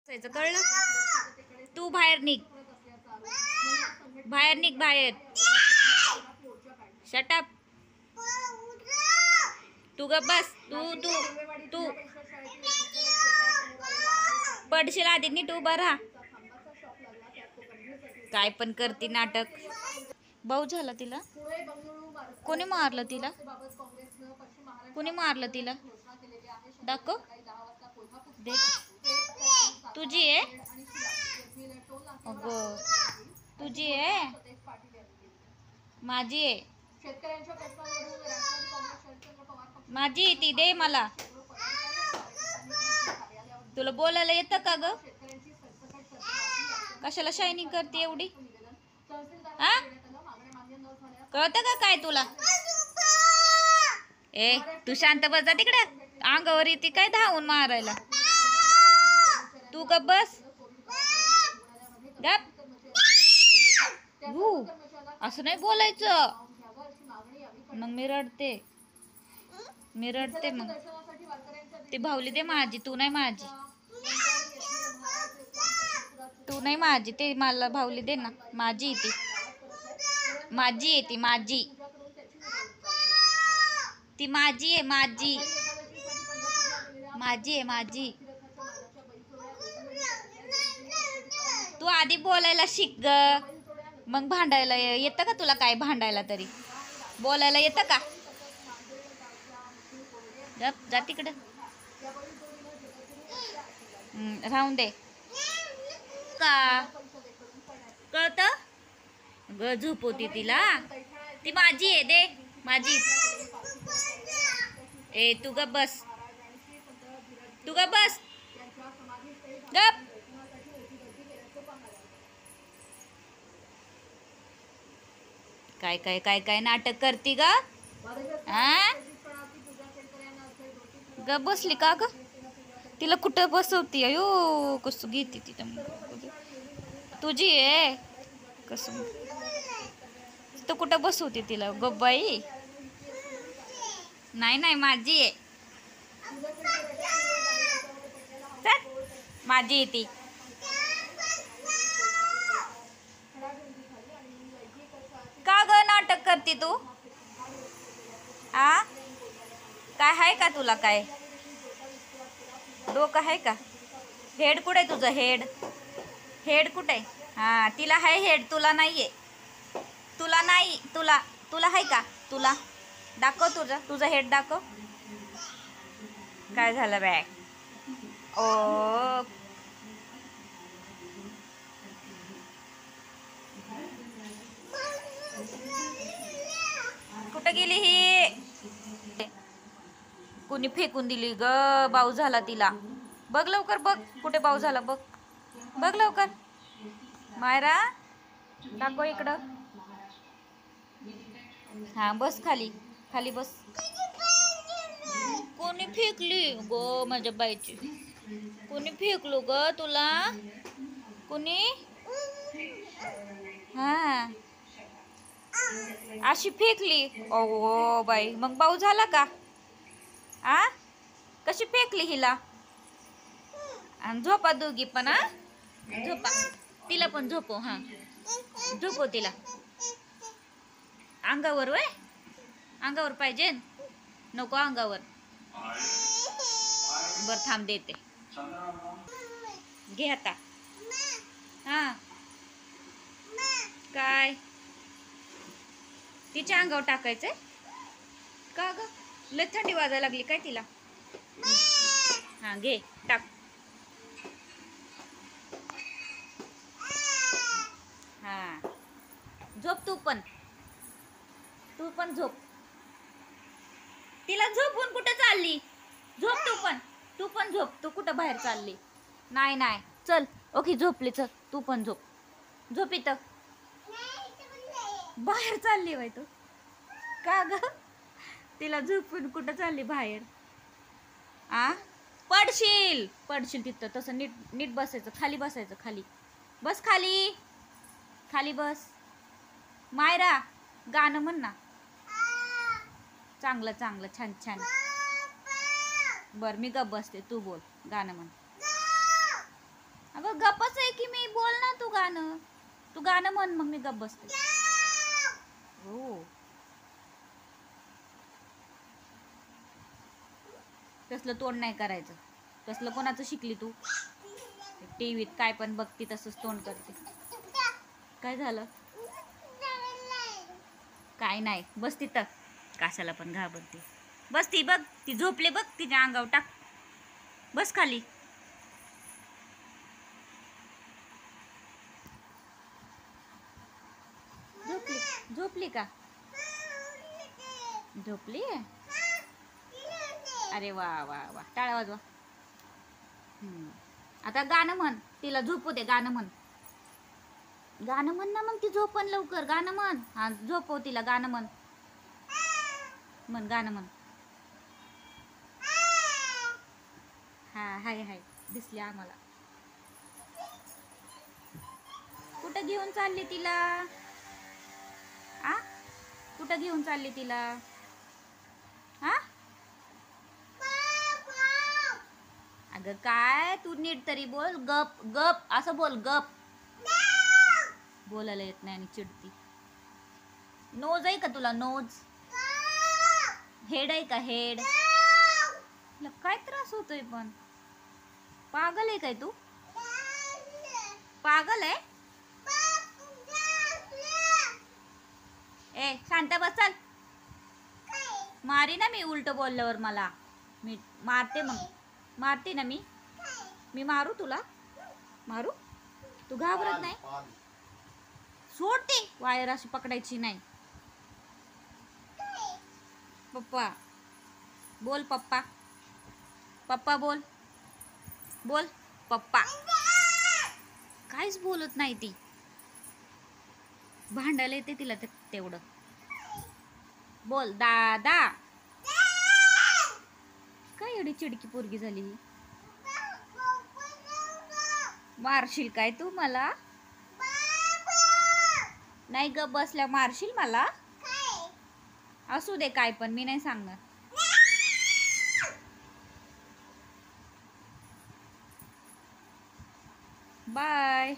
कळलं? तू बाहेर निघ, बाहेर निघ, बाहेर. शटअप. तू ग बस. तू पडशील आधी. नीट उभा राहा. काय पण करती नाटक. भाऊ झाला तिला. कोणी मारलं तिला? कोणी मारलं तिला? दाखव. दे. तुझी आहे? अगं तुझी आहे? माझी आहे. माझी ती दे मला. तुला बोलायला येतं का ग? कशाला शायनिंग करते एवढी? हा, कळतं का काय तुला? ए तू शांत बस जा तिकडे. अंगावर येते काय धावून मारायला? तू गप बस. गप. असं नाही बोलायचं. मग मी रडते. मग ती भावली दे माझी. तू नाही माझी. तू नाही माझी. ते मला भावली दे ना. माझी ती. माझी आहे ती. माझी. ती माझी आहे. माझी. माझी आहे. माझी. तू आधी बोलायला शिक ग. मग भांडायला येतं का तुला? काय भांडायला तरी बोलायला येतं का? जा तिकडे. राहून दे का? कळत ग? झोपवती तिला. ती माझी आहे. दे माझी. ए तू गप बस. तू गप बस. गप. काय काय काय काय नाटक करती ग? ग बसली का ग? तिला कुठं बसवती? अयो कसं घेते ती. तुझी आहे कसं? तर कुठं बसवते तिला? गब्बाई. नाही नाही माझी आहे. माझी आहे ती. का ग नाटक करते तू? आ काय आहे का तुला? काय डोकं आहे का? हेड कुठे आहे तुझं? हेड कुठे आहे? हा तिला आहे हेड. तुला नाहीये. तुला नाही. तुला आहे का? तुला दाखव. तुझं हेड दाखव. काय झालं बॅग? ओ कुठं गेली ही? कुणी फेकून दिली ग? बाऊ झाला तिला. बघ लवकर. बघ कुठे बाऊ झाला. बघ लवकर. मायरा दाखव इकडं. हा बस खाली. खाली बस. कोणी फेकली गो माझ्या बाईची? कोणी फेकलो ग तुला? कोणी? हा अशी फेकली. ओ बाई मग बाऊ झाला का? आ कशी फेकली हिला? आणि झोपा दोघी पण. झोपा. तिला पण झोपव. हा झोपव तिला. अंगावर वय? अंगावर पाहिजे नको? अंगावर. बर थांब देते. घे आता. हा काय तिच्या अंगावर टाकायचंय का ग? लय थंडी वाजायला लागली काय तिला? हा घे टाक. हा झोप. तू पण झोप. तिला झोपून कुठे चालली? झोप तू पण झोप. तू कुठं बाहेर चालली? नाही चल. ओके झोपली. चल तू पण झोप. झोप इथं. बाहेर चालली बाई तू? का ग? तिला झोपून कुठं चालली बाहेर? पडशील तिथं. तसं नीट बसायचं. खाली बसायचं. खाली बस. खाली बस. मायरा गाणं म्हण ना. चांगलं छान. बर मी गप बसते. तू बोल. गाणं म्हण. गप्पच आहे की मी. बोल ना तू गाणं. तू गाणं म्हण मग मी गप्प बसते. हो. तसलं तोंड नाही करायचं. तसलं कोणाचं शिकली तू? टीव्हीत काय पण बघती तसंच तोंड करते. काय झालं? काय नाही. बस तिथं. कशाला पण घाबरते. बस ती बघ. ती झोपले बघ. तिच्या अंगावर टाक. बस खाली. झोपली का? झोपली? अरे वा वा वा. टाळ्या वाजवा. आता गाणं म्हण. तिला झोपू दे. गाणं म्हण. गाणं म्हण ना मग ती झोपण लवकर. गाणं म्हण. हा झोपव तिला. गाणं म्हण. म्हण गाणं म्हण. हा हाय हाय. दिसली आम्हाला. कुठं घेऊन चालली तिला? आ? कुठं घेऊन चालली तिला? हा? अगं काय तू नीट तरी बोल. गप गप असं बोल. गप. बोलायला येत नाही आणि चिडती. नोज आहे का तुला? नोज. हेड आहे का? हेड. तुला काय त्रास होतोय पण? पागल आहे काय तू? पागल आहे? ए शांत बस. चल. मारी ना मी उलट बोलल्यावर. मला मी मारते मग. मारते ना मी. मी मारू तुला? मारू? तू घाबरत नाही? सोडते. वायर अशी पकडायची नाही. पप्पा बोल. पप्पा. पप्पा बोल. बोल. पप्पा. काहीच बोलत नाही ती. भांडायला येते तिला तेवढं. बोल. दादा. काय एवढी चिडकी पोरगी झाली ही? मारशील काय तू मला? नाही ग बसल्या मारशील मला? असू दे काय पण. मी नाही सांगणार. बाय.